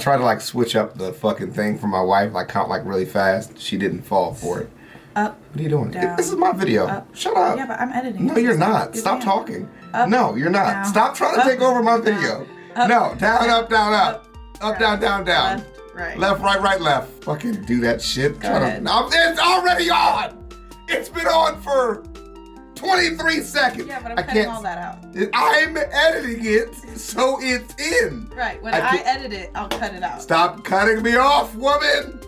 tried to like switch up the fucking thing for my wife, like count like really fast. She didn't fall for it. Up. What are you doing? Down, this is my video. up. Shut up. Yeah, but I'm editing. No, you're not. Stop talking. Up, no, you're not. down, Stop trying to take over my video. Up, no, down, up, down, up. Up, down, down, down. Left, right. Left, right, left. Fucking do that shit. Go ahead. It's already on. It's been on for 23 seconds. Yeah, but I'm cutting all that out. I'm editing it so it's in. Right. When I edit it, I'll cut it out. Stop cutting me off, woman.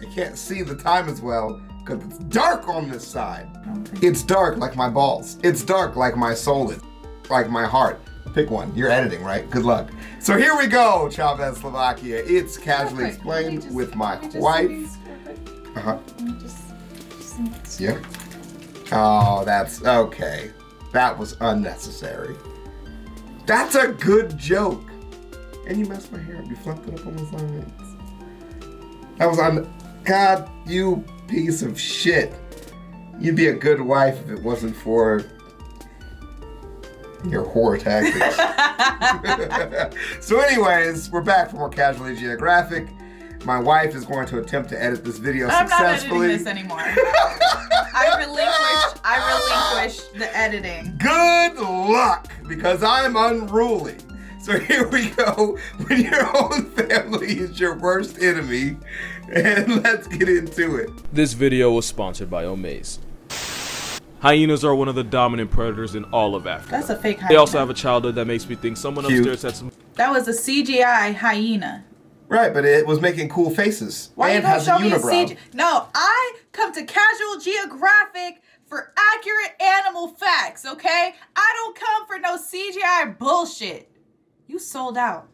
I can't see the time as well because it's dark on this side. It's dark like my balls. It's dark like my soul is, like my heart. Pick one. You're editing, right? Good luck. So here we go, ChavezzSlovakia. It's Casually Explained with my wife. Uh-huh. Yeah. Oh, that's okay. That was unnecessary. That's a good joke. And you messed my hair up. You flipped it up on the sides. That was God, you piece of shit. You'd be a good wife if it wasn't for your whore tactics. So anyways, we're back for more Casually Geographic. My wife is going to attempt to edit this video successfully. I'm not editing this anymore. I relinquished the editing. Good luck, because I'm unruly. So here we go. When your own family is your worst enemy, and let's get into it. This video was sponsored by Omaze. Hyenas are one of the dominant predators in all of Africa. That's a fake hyena. They also have a childhood that makes me think someone upstairs had some... That was a CGI hyena. Right, but it was making cool faces. Why and you gonna has show a me a unibrow. CGI? No, I come to Casual Geographic for accurate animal facts, okay? I don't come for no CGI bullshit. You sold out.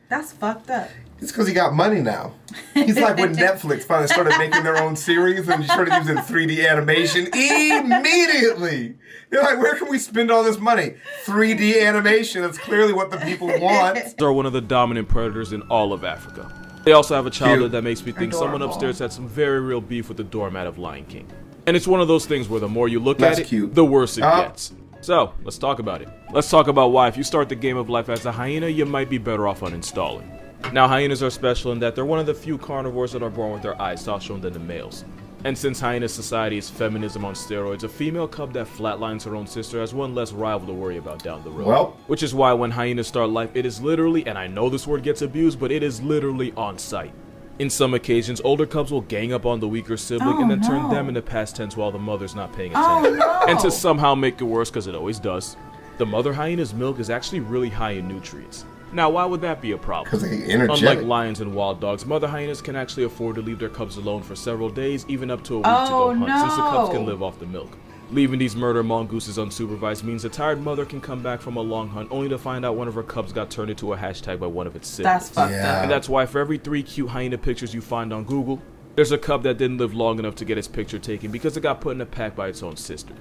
That's fucked up. It's because he got money now. He's like when Netflix finally started making their own series and started using 3D animation immediately. They're like, where can we spend all this money? 3D animation, that's clearly what the people want. They are one of the dominant predators in all of Africa. They also have a childhood that makes me think Adorable. someone upstairs had some very real beef with the doormat of Lion King. And it's one of those things where the more you look at it, the worse it gets. So, let's talk about it. Let's talk about why if you start the game of life as a hyena, you might be better off uninstalling. Now, hyenas are special in that they're one of the few carnivores that are born with their eyes shown than the males. And since hyena society is feminism on steroids, a female cub that flatlines her own sister has one less rival to worry about down the road. Well, which is why when hyenas start life, it is literally, and I know this word gets abused, but it is literally on sight. In some occasions, older cubs will gang up on the weaker sibling and then turn them into past tense while the mother's not paying attention. And to somehow make it worse, because it always does, the mother hyena's milk is actually really high in nutrients. Now, why would that be a problem? Because they're energetic. Unlike lions and wild dogs, mother hyenas can actually afford to leave their cubs alone for several days, even up to a week to go hunt, since the cubs can live off the milk. Leaving these murder mongooses unsupervised means a tired mother can come back from a long hunt only to find out one of her cubs got turned into a hashtag by one of its siblings. That's fucked up. And that's why for every 3 cute hyena pictures you find on Google, there's a cub that didn't live long enough to get its picture taken because it got put in a pack by its own sister.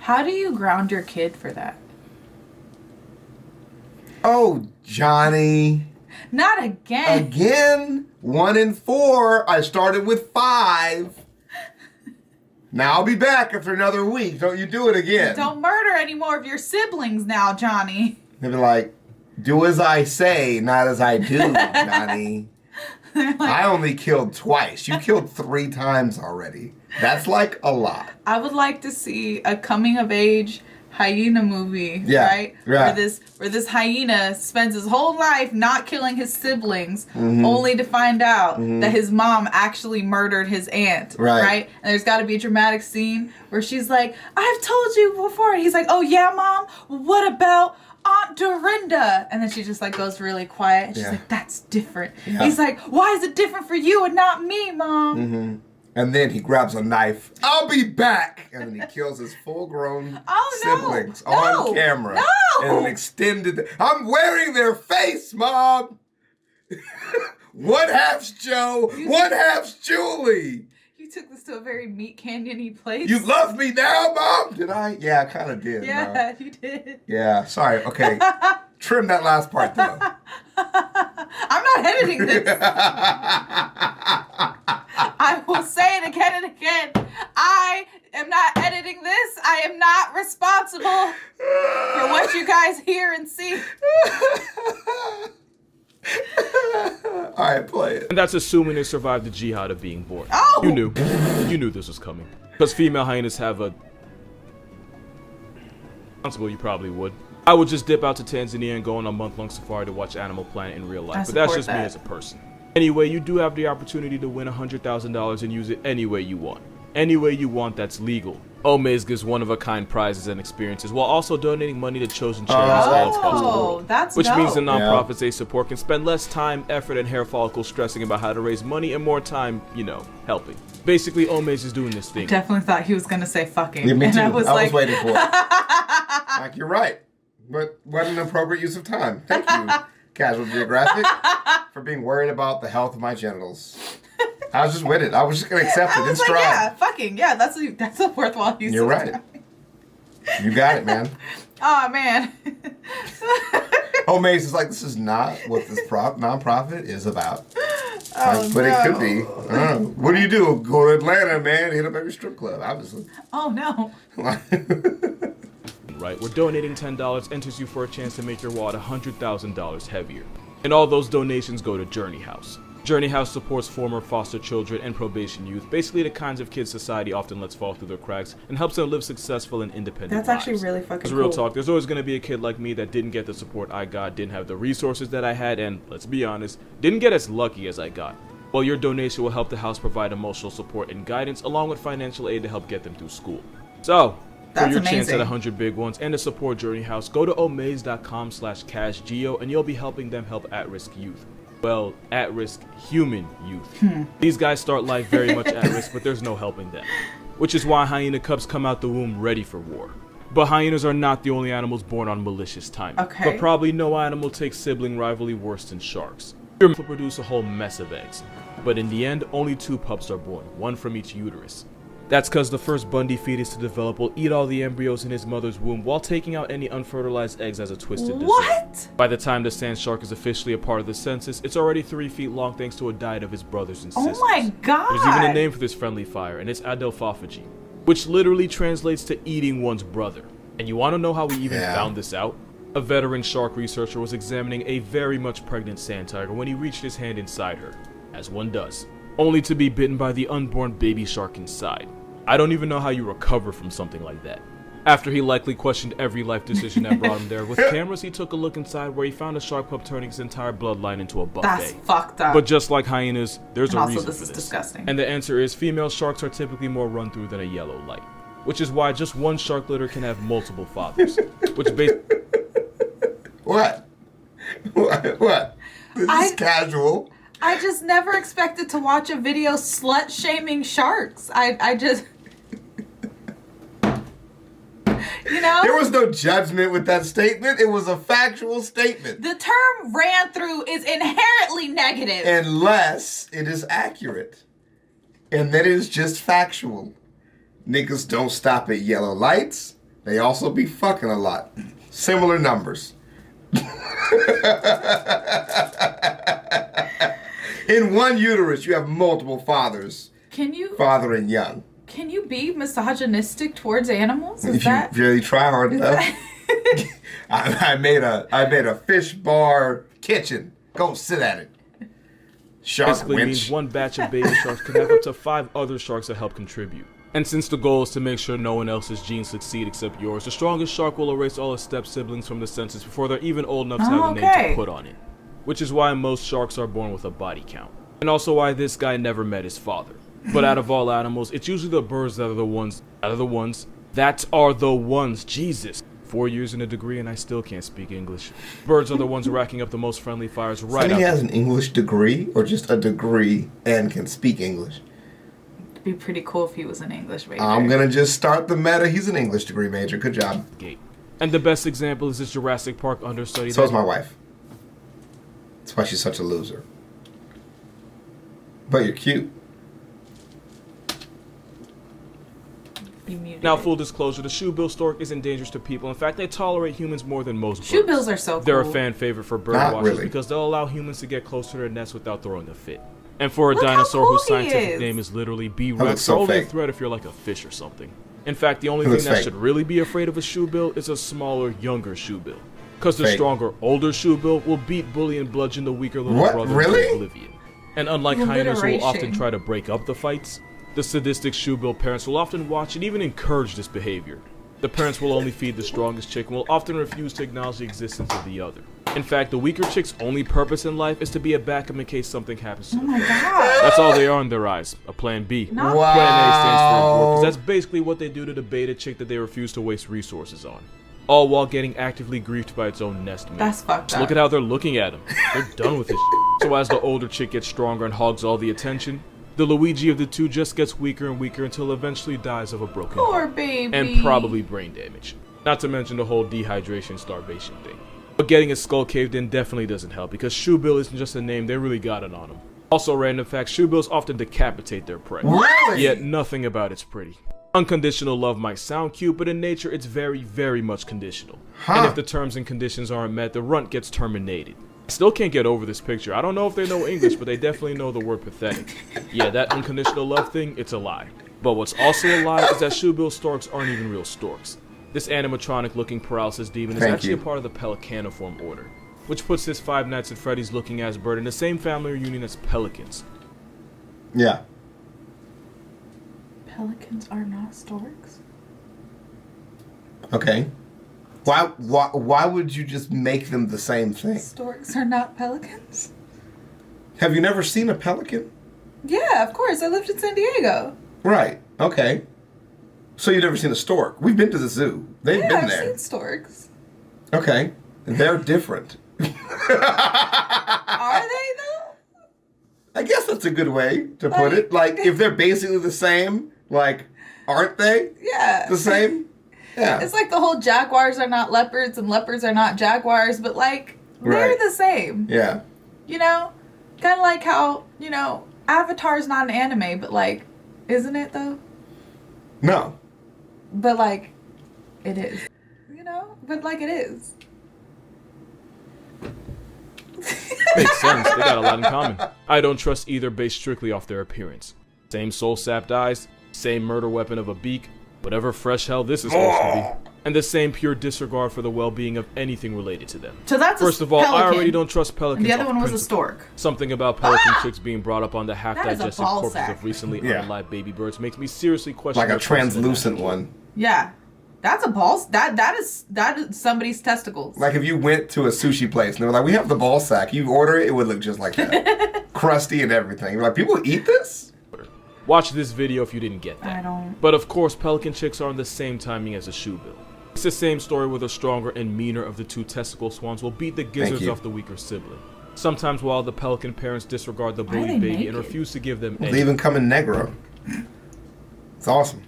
How do you ground your kid for that? Oh, Johnny. Not again. Again? 1 and 4. I started with 5. Now I'll be back after another week. Don't you do it again. Don't murder any more of your siblings now, Johnny. They'll be like, do as I say, not as I do, Johnny. I only killed twice. You killed 3 times already. That's like a lot. I would like to see a coming of age hyena movie, right? Where this hyena spends his whole life not killing his siblings, only to find out that his mom actually murdered his aunt, right? And there's got to be a dramatic scene where she's like, "I've told you before," and he's like, "Oh yeah, mom? What about Aunt Dorinda?" And then she just like goes really quiet, and she's like, "That's different." He's like, "Why is it different for you and not me, mom?" And then he grabs a knife. I'll be back. And then he kills his full-grown siblings on camera. No. And extended. I'm wearing their face, Mom. One half's Joe. One half's Julie. You took this to a very meat canyon-y place. You love me now, Mom? Did I? Yeah, I kind of did. Yeah, you did. Yeah, sorry. Okay. Trim that last part, though. I'm not editing this. I will say it again and again. I am not editing this. I am not responsible for what you guys hear and see. Alright, play it. And that's assuming they survived the jihad of being born. Oh! You knew this was coming. Because female hyenas have a... You probably would. I would just dip out to Tanzania and go on a month-long safari to watch Animal Planet in real life. But that's just me as a person. Anyway, you do have the opportunity to win $100,000 and use it any way you want. Any way you want that's legal. Omaze gives one-of-a-kind prizes and experiences while also donating money to chosen charities all across the world. That's which dope. means the nonprofits they support can spend less time, effort, and hair follicles stressing about how to raise money and more time, you know, helping. Basically, Omaze is doing this thing. Definitely thought he was going to say fucking. Yeah, me and too. I was waiting for it. Like, you're right. But what an appropriate use of time. Thank you, Casual Geographic, for being worried about the health of my genitals. I was just with it. I was just going to accept it in stride. Yeah, fucking, yeah, that's a worthwhile use You're of right. time. You got it, man. Oh, man. Omaze is like, this is not what this nonprofit is about. Oh, but no. it could be. What do? Go to Atlanta, man. Hit up every strip club, obviously. Oh, no. Right, where donating $10 enters you for a chance to make your wallet $100,000 heavier. And all those donations go to Journey House. Journey House supports former foster children and probation youth, basically the kinds of kids society often lets fall through the cracks, and helps them live successful and independent lives. That's actually really fucking Because cool. real talk, there's always going to be a kid like me that didn't get the support I got, didn't have the resources that I had, and, let's be honest, didn't get as lucky as I got. Well, your donation will help the house provide emotional support and guidance, along with financial aid to help get them through school. So, for your chance at 100 big ones and to support Journey House, go to omaze.com/cashgeo and you'll be helping them help at-risk youth. Well, at-risk human youth. These guys start life very much at risk, but there's no helping them. Which is why hyena cubs come out the womb ready for war. But hyenas are not the only animals born on malicious timing. Okay. But probably no animal takes sibling rivalry worse than sharks. Will produce a whole mess of eggs. But in the end, only 2 pups are born, 1 from each uterus. That's because the first Bundy fetus to develop will eat all the embryos in his mother's womb while taking out any unfertilized eggs as a twisted dessert. What? By the time the sand shark is officially a part of the census, it's already 3 feet long thanks to a diet of his brothers and sisters. Oh my god! There's even a name for this friendly fire, and it's adelphophagy, which literally translates to eating one's brother. And you want to know how we even found this out? A veteran shark researcher was examining a very much pregnant sand tiger when he reached his hand inside her, as one does, only to be bitten by the unborn baby shark inside. I don't even know how you recover from something like that. After he likely questioned every life decision that brought him there, with cameras he took a look inside where he found a shark pup turning his entire bloodline into a buffet. That's fucked up. But just like hyenas, there's a reason for this. This is disgusting. And the answer is female sharks are typically more run through than a yellow light. Which is why just one shark litter can have multiple fathers. Which basically... What? This is casual. I just never expected to watch a video slut-shaming sharks. I just... You know? There was no judgment with that statement. It was a factual statement. The term ran through is inherently negative. Unless it is accurate. And that is just factual. Niggas don't stop at yellow lights. They also be fucking a lot. Similar numbers. In one uterus, you have multiple fathers. Fathering young. Can you be misogynistic towards animals? If you really try hard enough. I made a fish bar kitchen. Go sit at it. Shark basically winch. Means one batch of baby sharks can have up to 5 other sharks that help contribute. And since the goal is to make sure no one else's genes succeed except yours, the strongest shark will erase all its step siblings from the census before they're even old enough to have a name to put on it. Which is why most sharks are born with a body count. And also why this guy never met his father. But out of all animals, it's usually the birds that are the ones, Jesus. 4 years and a degree and I still can't speak English. Birds are the ones racking up the most friendly fires right out. He has an English degree or just a degree and can speak English? It'd be pretty cool if he was an English major. I'm going to just start the meta. He's an English degree major. Good job. And the best example is this Jurassic Park understudy. So is my wife. That's why she's such a loser. But you're cute. Now, full disclosure, the shoebill stork isn't dangerous to people. In fact, they tolerate humans more than most birds. Shoebills are so cool. They're a fan favorite for bird watchers because they'll allow humans to get closer to their nests without throwing a fit. And for a dinosaur whose scientific name is literally B-Rex, they're only a threat if you're like a fish or something. In fact, the only thing that should really be afraid of a shoebill is a smaller, younger shoebill. Because the stronger, older shoebill will beat, bully, and bludgeon the weaker little brother to oblivion. And unlike hyenas who will often try to break up the fights, the sadistic shoebill parents will often watch and even encourage this behavior. The parents will only feed the strongest chick and will often refuse to acknowledge the existence of the other. In fact, the weaker chick's only purpose in life is to be a backup in case something happens to them. Oh my god. That's all they are in their eyes, a plan B. Wow. Plan A stands for abort, because that's basically what they do to the beta chick that they refuse to waste resources on. All while getting actively griefed by its own nest mate. That's fucked up. Look at how they're looking at him. They're done with this shit. So as the older chick gets stronger and hogs all the attention, the Luigi of the two just gets weaker and weaker until eventually dies of a broken Poor heart. baby. And probably brain damage. Not to mention the whole dehydration starvation thing. But getting his skull caved in definitely doesn't help, because shoebill isn't just a name, they really got it on him. Also, random fact, shoebills often decapitate their prey. Really? Yet nothing about it's pretty. Unconditional love might sound cute, but in nature it's very, very much conditional. And if the terms and conditions aren't met, the runt gets terminated. I still can't get over this picture. I don't know if they know English, but they definitely know the word pathetic. Yeah, that unconditional love thing, it's a lie. But what's also a lie is that shoebill storks aren't even real storks. This animatronic-looking paralysis demon is actually a part of the Pelicaniform order, which puts this Five Nights at Freddy's-looking ass bird in the same family reunion as pelicans. Yeah. Pelicans are not storks? Okay. Why would you just make them the same thing? Storks are not pelicans? Have you never seen a pelican? Yeah, of course. I lived in San Diego. Right. Okay. So you've never seen a stork? We've been to the zoo. They've been there. I've seen storks. Okay. They're different. Are they though? I guess that's a good way to put it. Like, if they're basically the same, like, aren't they? Yeah. The same? Yeah. It's like the whole jaguars are not leopards and leopards are not jaguars, but like, they're the same. Yeah. You know? Kind of like how, you know, Avatar's not an anime, but like, isn't it though? No. But like, it is. You know? But like, it is. Makes sense. They got a lot in common. I don't trust either based strictly off their appearance. Same soul-sapped eyes, same murder weapon of a beak, whatever fresh hell this is supposed to be, and the same pure disregard for the well-being of anything related to them. So that's First of all, I already don't trust pelicans. And the other one was a stork. Something about pelican chicks being brought up on the half-digested corpses sack. of recently unalive baby birds makes me seriously question. Like a translucent one. Yeah. That's a ball. That is somebody's testicles. Like if you went to a sushi place and they were like, "We have the ball sack." You order it, it would look just like that, crusty and everything. You're like, people eat this? Watch this video if you didn't get that. I don't. But of course, pelican chicks are on the same timing as a shoebill. It's the same story where the stronger and meaner of the two testicle swans will beat the gizzards off the weaker sibling. Sometimes while the pelican parents disregard the bullied baby and refuse to give them They even come in negro. It's awesome.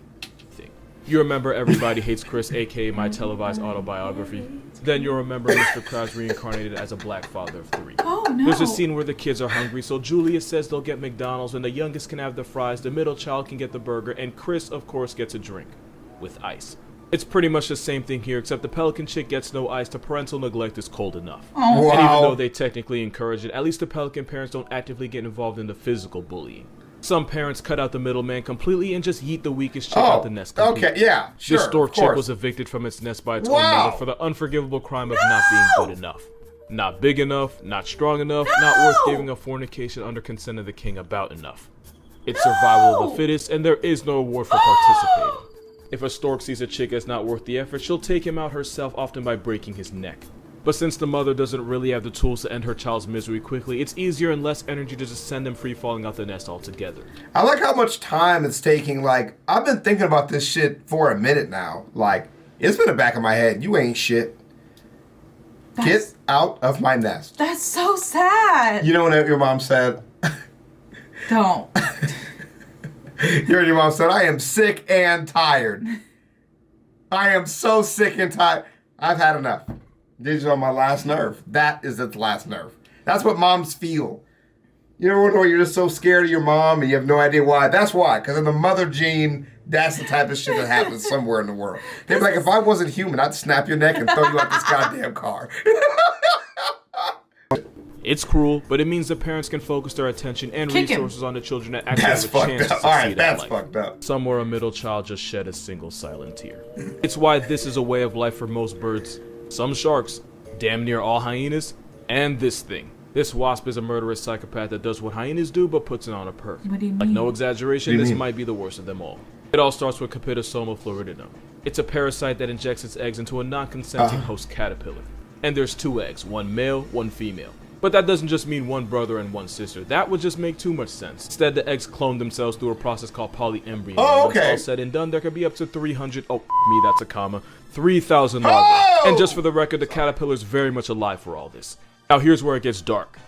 You remember Everybody Hates Chris, aka my televised autobiography. Then you'll remember Mr. Krabs reincarnated as a black father of 3. Oh no. There's a scene where the kids are hungry, so Julius says they'll get McDonald's and the youngest can have the fries, the middle child can get the burger, and Chris, of course, gets a drink. With ice. It's pretty much the same thing here, except the pelican chick gets no ice. The parental neglect is cold enough. Oh. Wow. And even though they technically encourage it, at least the pelican parents don't actively get involved in the physical bullying. Some parents cut out the middleman completely and just yeet the weakest chick out the nest completely. Okay, yeah, sure. This stork chick was evicted from its nest by its own mother for the unforgivable crime of not being good enough. Not big enough, not strong enough, not worth giving a fornication under consent of the king about enough. It's survival of the fittest, and there is no reward for participating. If a stork sees a chick as not worth the effort, she'll take him out herself, often by breaking his neck. But since the mother doesn't really have the tools to end her child's misery quickly, it's easier and less energy to just send them free falling out the nest altogether. I like how much time it's taking. Like, I've been thinking about this shit for a minute now. Like, it's been in the back of my head. You ain't shit. Get out of my nest. That's so sad. You know what your mom said? Don't. Your mom said, "I am sick and tired. I am so sick and tired. I've had enough. These are on my last nerve." That is its last nerve. That's what moms feel. You know when you're just so scared of your mom and you have no idea why? That's why. Because in the mother gene, that's the type of shit that happens somewhere in the world. They'd be like, if I wasn't human, I'd snap your neck and throw you out this goddamn car. It's cruel, but it means the parents can focus their attention and resources on the children that actually have a chance to succeed Alright, that's life. fucked up. Somewhere a middle child just shed a single silent tear. It's why this is a way of life for most birds, some sharks, damn near all hyenas, and this thing. This wasp is a murderous psychopath that does what hyenas do but puts it on a perk. What do you mean? Like, no exaggeration, this might be the worst of them all. It all starts with Capitosoma floridinum. It's a parasite that injects its eggs into a non-consenting host caterpillar. And there's 2 eggs, one male, one female. But that doesn't just mean one brother and one sister. That would just make too much sense. Instead, the eggs clone themselves through a process called polyembryo. Oh, okay. Once all said and done, there could be up to 300, that's a comma, 3,000 larvae. And just for the record, the caterpillar's very much alive for all this. Now here's where it gets dark.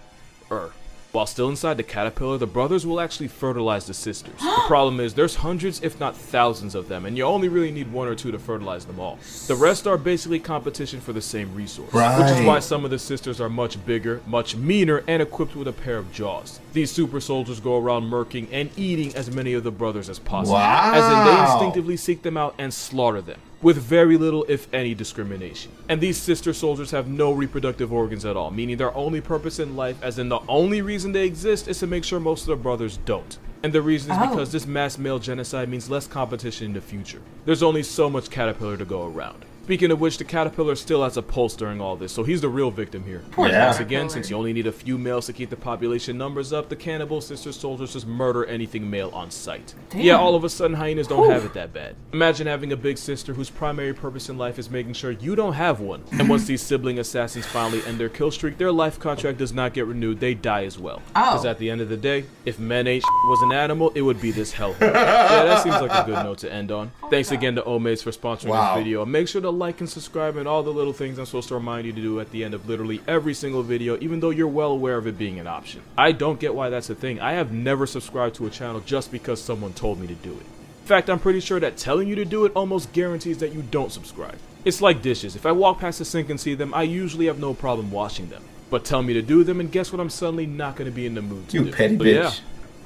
While still inside the caterpillar, the brothers will actually fertilize the sisters. The problem is there's hundreds, if not thousands of them, and you only really need 1 or 2 to fertilize them all. The rest are basically competition for the same resource, which is why some of the sisters are much bigger, much meaner, and equipped with a pair of jaws. These super soldiers go around murking and eating as many of the brothers as possible, as in they instinctively seek them out and slaughter them, with very little, if any, discrimination. And these sister soldiers have no reproductive organs at all, meaning their only purpose in life, as in the only reason they exist, is to make sure most of their brothers don't. And the reason is because this mass male genocide means less competition in the future. There's only so much caterpillar to go around. Speaking of which, the caterpillar still has a pulse during all this, so he's the real victim here. Once again, since you only need a few males to keep the population numbers up, the cannibal sister soldiers just murder anything male on sight. Yeah, all of a sudden hyenas don't have it that bad. Imagine having a big sister whose primary purpose in life is making sure you don't have one. And once these sibling assassins finally end their kill streak, their life contract does not get renewed, they die as well. Because at the end of the day, if men ain't was an animal, it would be this hellhole. Yeah, that seems like a good note to end on. Thanks again to Omaze for sponsoring this video. Make sure to like and subscribe and all the little things I'm supposed to remind you to do at the end of literally every single video, even though you're well aware of it being an option. I don't get why that's a thing. I have never subscribed to a channel just because someone told me to do it. In fact, I'm pretty sure that telling you to do it almost guarantees that you don't subscribe. It's like dishes. If I walk past the sink and see them, I usually have no problem washing them. But tell me to do them and guess what I'm suddenly not going to be in the mood to do. You petty bitch. Yeah,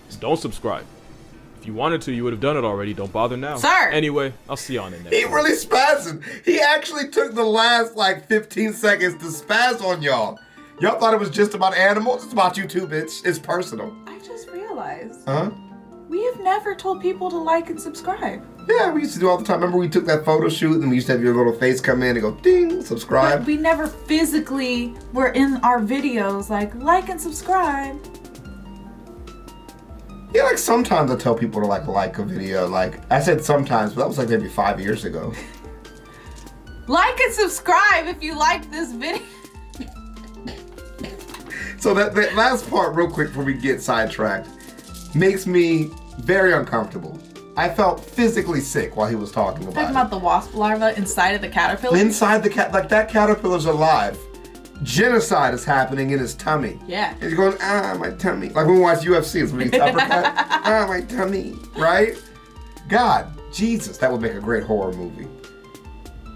just don't subscribe. If you wanted to, you would have done it already. Don't bother now. Sir! Anyway, I'll see you on the next one. He really spazzed. He actually took the last, 15 seconds to spazz on y'all. Y'all thought it was just about animals? It's about you too, bitch. It's personal. I just realized. Huh? We have never told people to like and subscribe. Yeah, we used to do all the time. Remember we took that photo shoot and we used to have your little face come in and go, ding, subscribe. But we never physically were in our videos like and subscribe. Yeah, sometimes I tell people to like a video. I said sometimes, but that was maybe 5 years ago. Like and subscribe if you like this video. So that last part, real quick before we get sidetracked, makes me very uncomfortable. I felt physically sick while he was talking about it. Talking about the wasp larva inside of the caterpillar? Inside the that caterpillar's alive. Genocide is happening in his tummy. Yeah. He's going, my tummy. Like when we watch UFC, it's when he's uppercut. My tummy. Right? God, Jesus, that would make a great horror movie.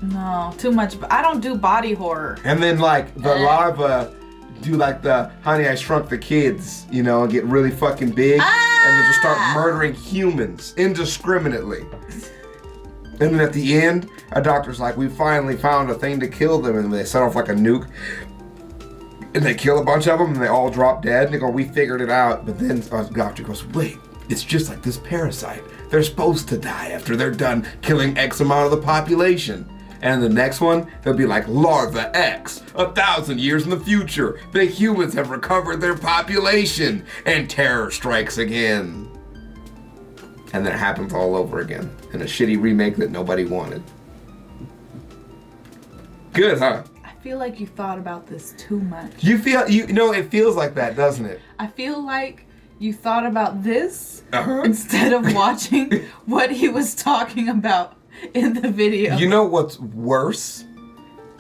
No, too much. I don't do body horror. And then the larva do the Honey, I Shrunk the Kids, and get really fucking big. And then just start murdering humans indiscriminately. And then at the end, a doctor's like, we finally found a thing to kill them. And they set off a nuke. And they kill a bunch of them and they all drop dead. And they go, we figured it out. But then the doctor goes, wait, it's just like this parasite. They're supposed to die after they're done killing X amount of the population. And the next one, they'll be like larva X, 1,000 years in the future. The humans have recovered their population. And terror strikes again. And then it happens all over again in a shitty remake that nobody wanted. Good, huh? I feel like you thought about this too much. It feels like that, doesn't it? I feel like you thought about this instead of watching what he was talking about in the video. You know what's worse?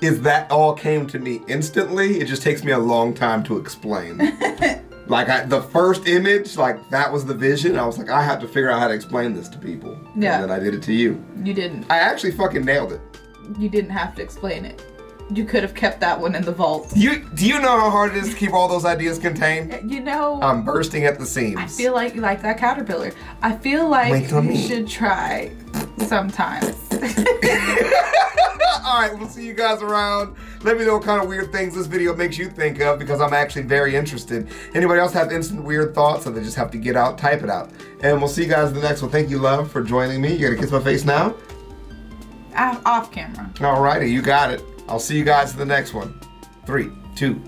Is that all came to me instantly. It just takes me a long time to explain. The first image, that was the vision. I was like, I have to figure out how to explain this to people. Yeah. And then I did it to you. You didn't. I actually fucking nailed it. You didn't have to explain it. You could have kept that one in the vault. Do you know how hard it is to keep all those ideas contained? I'm bursting at the seams. I feel like that caterpillar. I feel like you should try sometimes. Alright, we'll see you guys around. Let me know what kind of weird things this video makes you think of, because I'm actually very interested. Anybody else have instant weird thoughts that they just have to get out, type it out. And we'll see you guys in the next one. Thank you, love, for joining me. You gonna kiss my face now? Off camera. Alrighty, you got it. I'll see you guys in the next one. 3, 2,